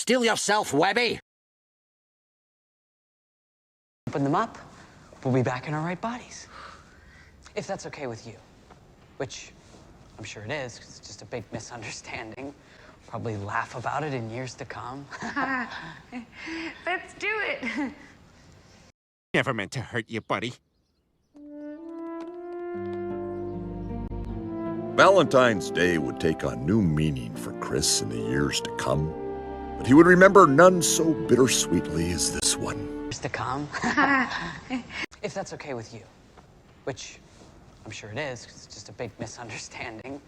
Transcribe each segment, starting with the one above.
still yourself, Webby? Open them up, we'll be back in our right bodies. If that's okay with you, which I'm sure it is, 'cause it's just a big misunderstanding. Probably laugh about it in years to come. Let's do it. Never meant to hurt you, buddy. Valentine's Day would take on new meaning for Chris in the years to come, but he would remember none so bittersweetly as this one. Years to come. If that's okay with you, which I'm sure it is, 'cause it's just a big misunderstanding.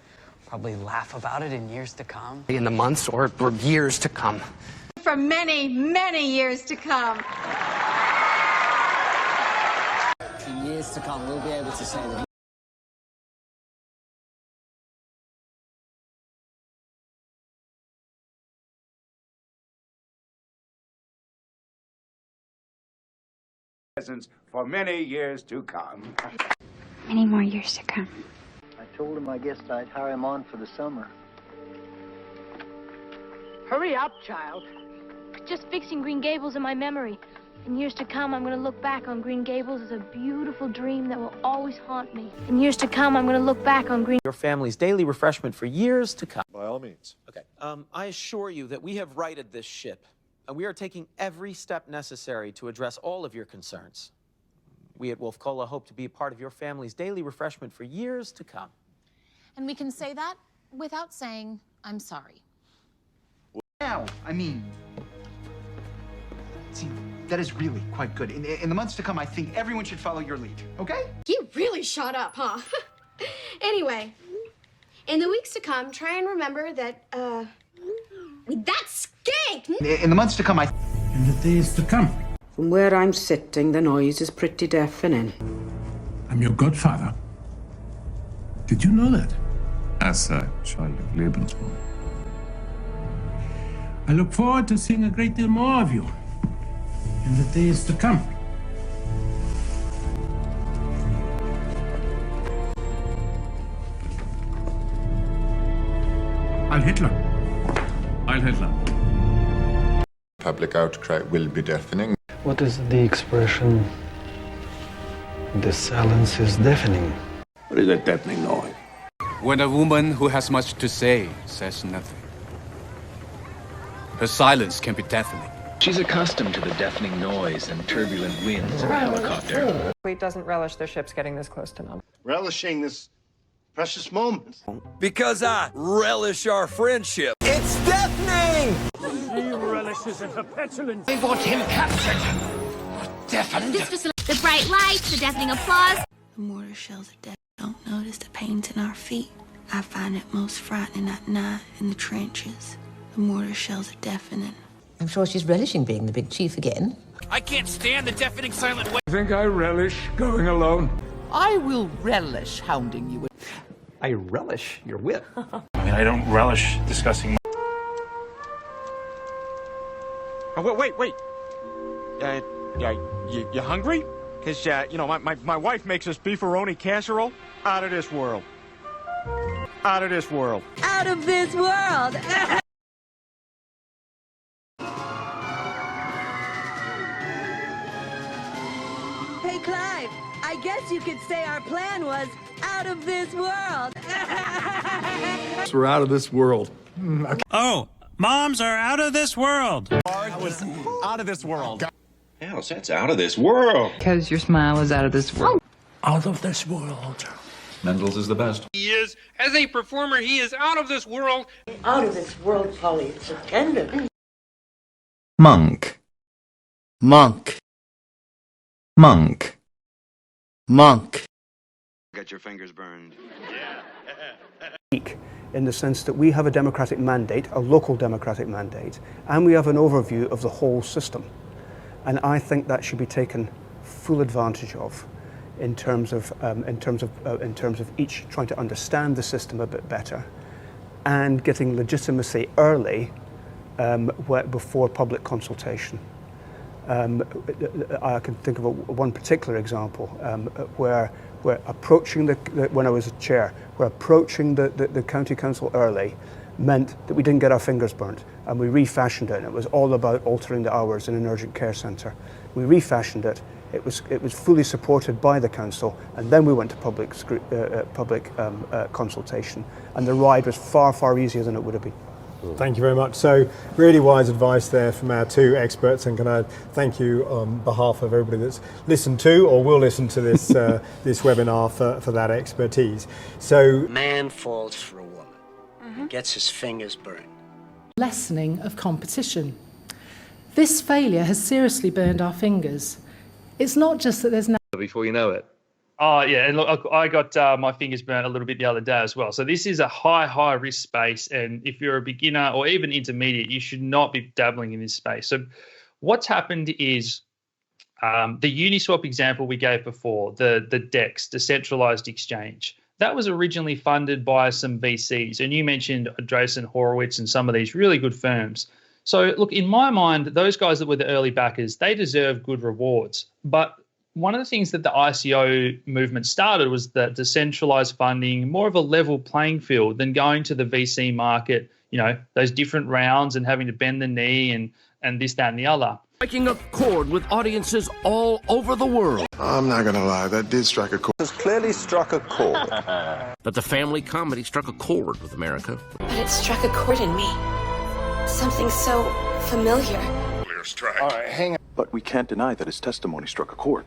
Probably laugh about it in years to come. In the months or years to come. For many, many years to come. In years to come, we'll be able to say that. For many years to come. Many more years to come. I told him I guess I'd hire him on for the summer. Hurry up, child. Just fixing Green Gables in my memory. In years to come, I'm going to look back on Green Gables as a beautiful dream that will always haunt me. In years to come, I'm going to look back on Green... Your family's daily refreshment for years to come. By all means. Okay. I assure you that we have righted this ship, and we are taking every step necessary to address all of your concerns. We at Wolf Cola hope to be a part of your family's daily refreshment for years to come. And we can say that without saying, I'm sorry. Now, I mean, see, that is really quite good. In the months to come, I think everyone should follow your lead, okay? You really shot up, huh? Anyway, in the weeks to come, try and remember that, that skank! In the months to come, In the days to come. From where I'm sitting, the noise is pretty deafening. I'm your godfather. Did you know that? As a child of Lebensborn. I look forward to seeing a great deal more of you in the days to come. Heil Hitler. Heil Hitler. Public outcry will be deafening. What is the expression? The silence is deafening. What is that deafening noise? When a woman who has much to say says nothing, her silence can be deafening. She's accustomed to the deafening noise and turbulent winds of a helicopter. Fleet doesn't relish their ships getting this close to them. Relishing this precious moment. Because I relish our friendship. It's deafening! He relishes in her petulance. They want him captured. Deafened. The bright lights, the deafening applause. The mortar shells of death don't notice the pains in our feet. I find it most frightening at night in the trenches. The mortar shells are deafening. I'm sure she's relishing being the big chief again. I can't stand the deafening silent way. I think I relish going alone. I will relish hounding you. I relish your wit. I mean, I don't relish discussing. Oh, wait. You hungry? Because, you know, my wife makes us beefaroni casserole out of this world. Out of this world. Out of this world! Hey, Clive, I guess you could say our plan was out of this world. We're out of this world. Okay. Oh, moms are out of this world. I was out of this world. Hell, that's out of this world. Because your smile is out of this world. Out of this world. Mendel's is the best. He is, as a performer, he is out of this world. Out of this world, Polly. It's so tender. Monk. Monk. Monk. Monk. Got your fingers burned. In the sense that we have a democratic mandate, a local democratic mandate, and we have an overview of the whole system. And I think that should be taken full advantage of in terms of each trying to understand the system a bit better and getting legitimacy early before public consultation. I can think of one particular example where we're approaching when I was chair, we're approaching the county council early, meant that we didn't get our fingers burnt, and we refashioned it, and it was all about altering the hours in an urgent care centre. We refashioned it. It was fully supported by the council, and then we went to public consultation, and the ride was far, far easier than it would have been. Thank you very much. So really wise advice there from our two experts, and can I thank you on behalf of everybody that's listened to or will listen to this this webinar for that expertise. So man falls for a woman and gets his fingers burned. Lessening of competition. This failure has seriously burned our fingers. It's not just that there's no... Before you know it. Oh, yeah, and look, I got my fingers burnt a little bit the other day as well. So this is a high risk space, and if you're a beginner or even intermediate, you should not be dabbling in this space. So what's happened is the Uniswap example we gave before, the DEX, Decentralized Exchange, that was originally funded by some VCs, and you mentioned Andreessen Horowitz and some of these really good firms. So look, in my mind, those guys that were the early backers, they deserve good rewards. But one of the things that the ICO movement started was that decentralized funding, more of a level playing field than going to the VC market, you know, those different rounds and having to bend the knee and this, that, and the other. Striking a chord with audiences all over the world. I'm not gonna lie, that did strike a chord. Has clearly struck a chord. But the family comedy struck a chord with America. But it struck a chord in me. Something so familiar. Clear strike. All right, hang on. But we can't deny that his testimony struck a chord.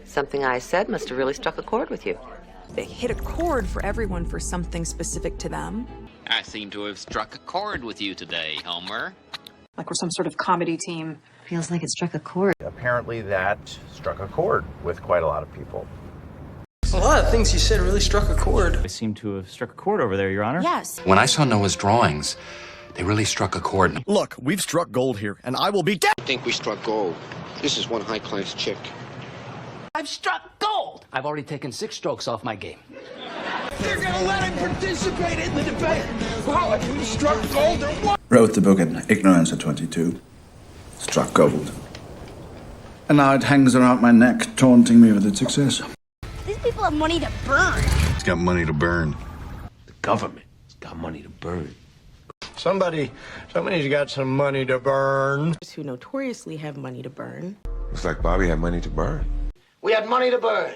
Something I said must have really struck a chord with you. They hit a chord for everyone for something specific to them. I seem to have struck a chord with you today, Homer. Like we're some sort of comedy team. Feels like it struck a chord. Apparently that struck a chord with quite a lot of people. A lot of things you said really struck a chord. I seem to have struck a chord over there, Your Honor. Yes. When I saw Noah's drawings, they really struck a chord. Look, we've struck gold here, and I will be dead. I think we struck gold. This is one high-class chick. I've struck gold! I've already taken 6 strokes off my game. They're gonna let him participate in the debate. Wow, we struck gold or what? Wrote the book in ignorance at 22. Struck gold. And now it hangs around my neck, taunting me with its success. These people have money to burn. It's got money to burn. The government's got money to burn. Somebody's got some money to burn. Who notoriously have money to burn. Looks like Bobby had money to burn. We had money to burn.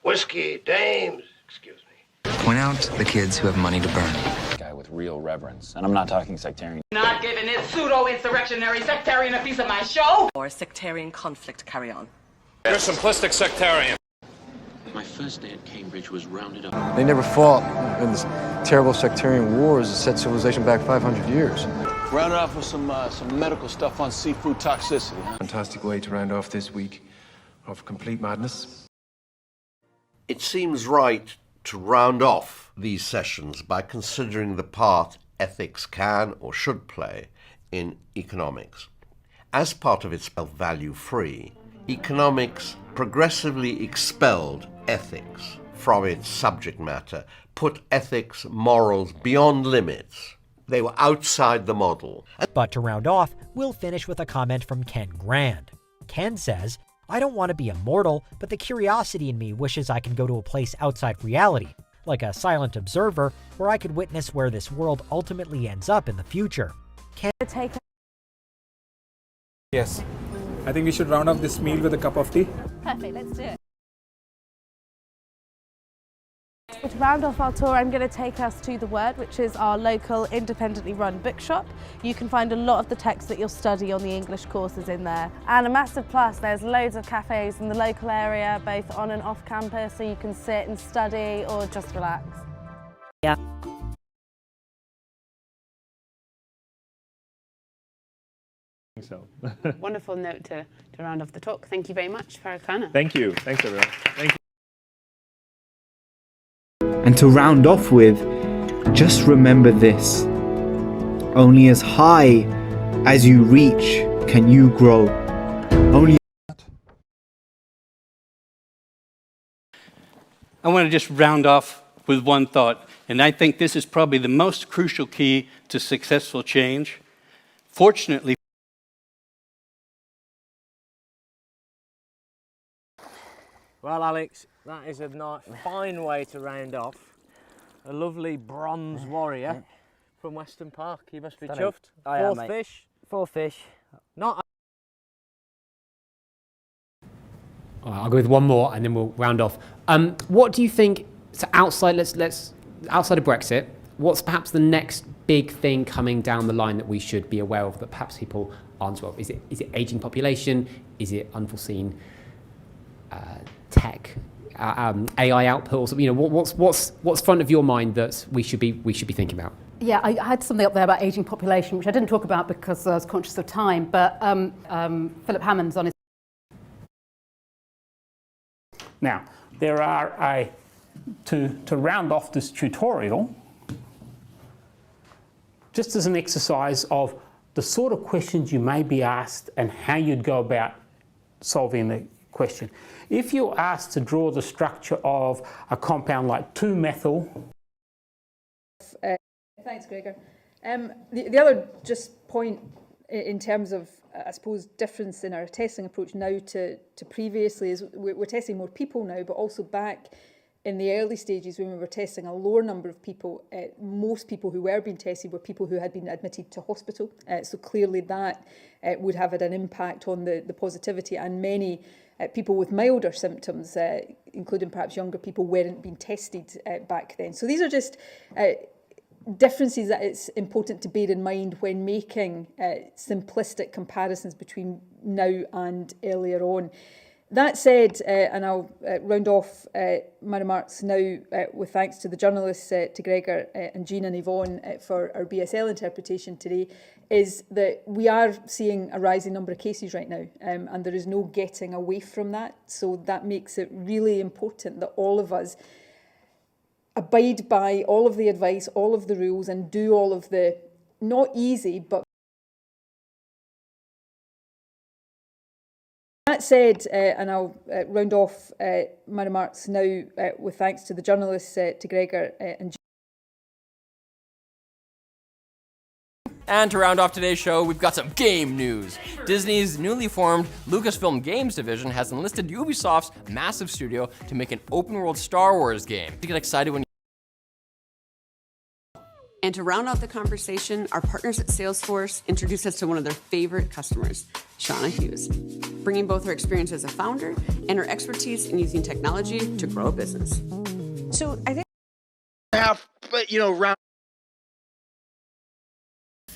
Whiskey, dames, excuse me. Point out the kids who have money to burn. Guy with real reverence, and I'm not talking sectarian. Not giving this pseudo-insurrectionary sectarian a piece of my show. Or sectarian conflict carry on. You're a simplistic sectarian. My first day at Cambridge was rounded up. They never fought in this terrible sectarian wars that set civilization back 500 years. Round it off with some medical stuff on seafood toxicity, huh? Fantastic way to round off this week of complete madness. It seems right to round off these sessions by considering the part ethics can or should play in economics. As part of its value-free, economics progressively expelled ethics from its subject matter, put ethics, morals beyond limits. They were outside the model. But to round off, we'll finish with a comment from Ken Grand. Ken says, I don't want to be immortal, but the curiosity in me wishes I can go to a place outside reality, like a silent observer, where I could witness where this world ultimately ends up in the future. Yes. I think we should round off this meal with a cup of tea. Perfect, let's do it. To round off our tour, I'm going to take us to The Word, which is our local independently run bookshop. You can find a lot of the text that you'll study on the English courses in there. And a massive plus, there's loads of cafes in the local area, both on and off campus, so you can sit and study or just relax. Yeah. So. Wonderful note to round off the talk. Thank you very much, Farrakhan. Thank you. Thanks, everyone. Thank you. And to round off with, just remember this. Only as high as you reach can you grow. Only. I want to just round off with one thought, and I think this is probably the most crucial key to successful change. Fortunately, well, Alex, that is a nice, fine way to round off. A lovely bronze warrior from Weston Park. You must be Stunning. chuffed. I am, Fourth mate. fish. 4 fish. Not. All right, I'll go with one more and then we'll round off. What do you think? So outside, outside of Brexit, what's perhaps the next big thing coming down the line that we should be aware of that perhaps people aren't aware of? Is it aging population? Is it unforeseen tech, AI output, or something? You know, what's front of your mind that we should be thinking about? Yeah, I had something up there about ageing population, which I didn't talk about because I was conscious of time. But Philip Hammond's on his. Now, there are to round off this tutorial, just as an exercise of the sort of questions you may be asked and how you'd go about solving the question. If you're asked to draw the structure of a compound like 2-methyl. Thanks, Gregor. The other just point in terms of, I suppose, difference in our testing approach now to previously is we're testing more people now, but also back in the early stages when we were testing a lower number of people, most people who were being tested were people who had been admitted to hospital. So clearly that would have had an impact on the positivity, and many people with milder symptoms, including perhaps younger people, weren't being tested back then. So these are just differences that it's important to bear in mind when making simplistic comparisons between now and earlier on. That said, and I'll round off my remarks now with thanks to the journalists, to Gregor and Jean and Yvonne for our BSL interpretation today, is that we are seeing a rising number of cases right now, and there is no getting away from that. So that makes it really important that all of us abide by all of the advice, all of the rules, and do all of the, not easy, but that said, and I'll round off my remarks now with thanks to the journalists, to Gregor and And to round off today's show, we've got some game news. Disney's newly formed Lucasfilm Games division has enlisted Ubisoft's massive studio to make an open-world Star Wars game. You get excited when And to round out the conversation, our partners at Salesforce introduced us to one of their favorite customers, Shauna Hughes, bringing both her experience as a founder and her expertise in using technology to grow a business. So I think round.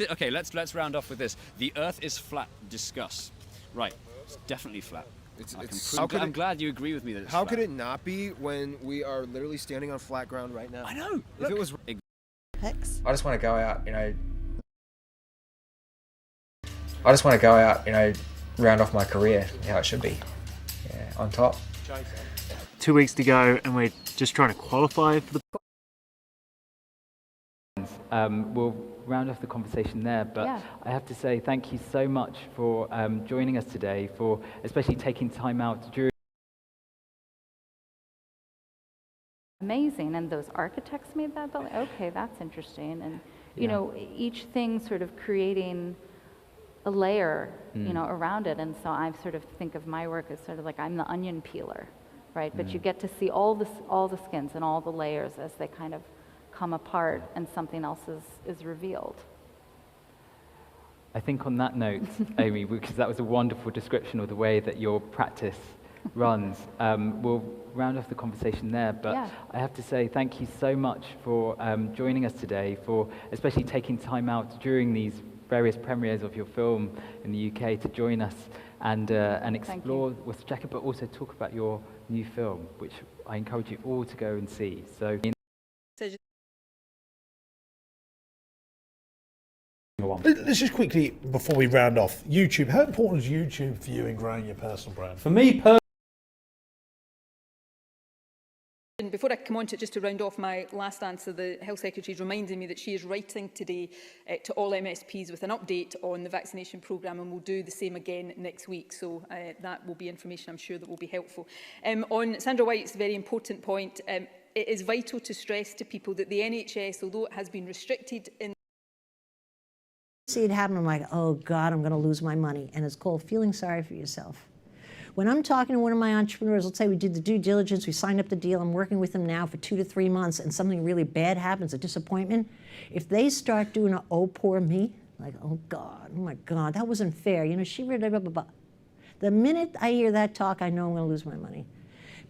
Okay, let's round off with this. The Earth is flat. Discuss. Right, it's definitely flat. I'm glad you agree with me that it's how flat. could it not be when we are literally standing on flat ground right now? I know. If it was. I just want to go out, round off my career how it should be. Yeah, on top. 2 weeks to go, and we're just trying to qualify for the. We'll round off the conversation there, but Yeah. I have to say thank you so much for joining us today, for especially taking time out during. Amazing, and those architects made that building. Okay, that's interesting, and you know, each thing sort of creating a layer, around it. And so I sort of think of my work as sort of like I'm the onion peeler, right? But you get to see all the skins and all the layers as they kind of come apart, and something else is revealed. I think on that note, Amy, because that was a wonderful description of the way that your practice runs, we'll round off the conversation there, but I have to say thank you so much for joining us today, for especially taking time out during these various premieres of your film in the UK to join us and explore West Jacket, but also talk about your new film, which I encourage you all to go and see. So. Let's just quickly, before we round off, YouTube. How important is YouTube for you in growing your personal brand? For me personally. And before I come on to it, just to round off my last answer, the Health Secretary is reminding me that she is writing today to all MSPs with an update on the vaccination programme, and will do the same again next week. So that will be information I'm sure that will be helpful. On Sandra White's very important point, it is vital to stress to people that the NHS, although it has been restricted in See it happen, I'm like, oh God, I'm going to lose my money. And it's called feeling sorry for yourself. When I'm talking to one of my entrepreneurs, let's say we did the due diligence, we signed up the deal, I'm working with them now for 2 to 3 months, and something really bad happens, a disappointment, if they start doing a oh poor me, like, oh God, oh my God, that wasn't fair, you know, she blah, blah, blah, blah. The minute I hear that talk, I know I'm going to lose my money.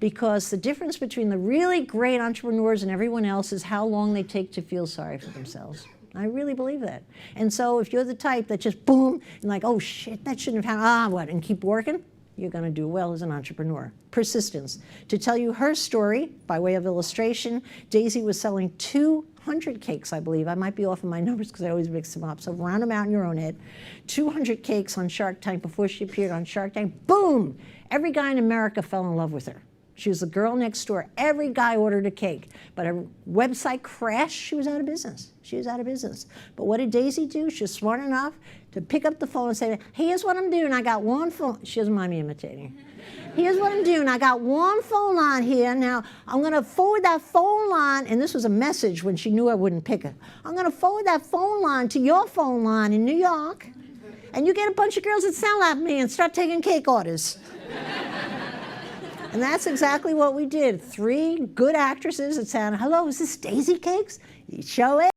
Because the difference between the really great entrepreneurs and everyone else is how long they take to feel sorry for themselves. I really believe that. And so if you're the type that just boom, and like, oh shit, that shouldn't have happened, what, and keep working, you're going to do well as an entrepreneur. Persistence. To tell you her story, by way of illustration, Daisy was selling 200 cakes, I believe. I might be off on my numbers because I always mix them up, so round them out in your own head. 200 cakes on Shark Tank before she appeared on Shark Tank. Boom! Every guy in America fell in love with her. She was the girl next door. Every guy ordered a cake. But her website crashed. She was out of business. She was out of business. But what did Daisy do? She was smart enough to pick up the phone and say, here's what I'm doing. I got one phone. She doesn't mind me imitating. Here's what I'm doing. I got one phone line here. Now, I'm going to forward that phone line. And this was a message when she knew I wouldn't pick it. I'm going to forward that phone line to your phone line in New York. And you get a bunch of girls that sound like me and start taking cake orders. And that's exactly what we did. 3 good actresses that sounded, hello, is this Daisy Cakes? You show it.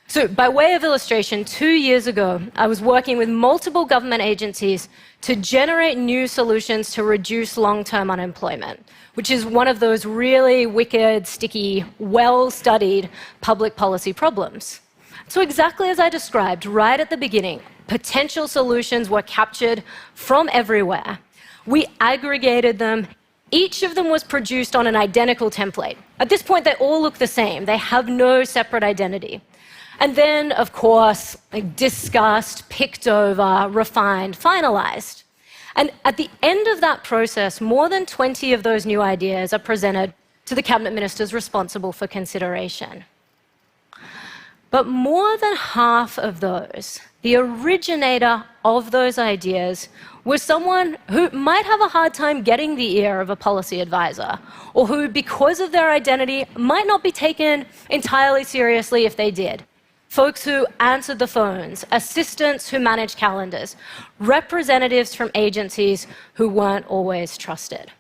So by way of illustration, 2 years ago, I was working with multiple government agencies to generate new solutions to reduce long-term unemployment, which is one of those really wicked, sticky, well-studied public policy problems. So exactly as I described right at the beginning, potential solutions were captured from everywhere. We aggregated them. Each of them was produced on an identical template. At this point, they all look the same. They have no separate identity. And then, of course, discussed, picked over, refined, finalized. And at the end of that process, more than 20 of those new ideas are presented to the cabinet ministers responsible for consideration. But more than half of those, the originator of those ideas, was someone who might have a hard time getting the ear of a policy advisor, or who, because of their identity, might not be taken entirely seriously if they did. Folks who answered the phones, assistants who managed calendars, representatives from agencies who weren't always trusted.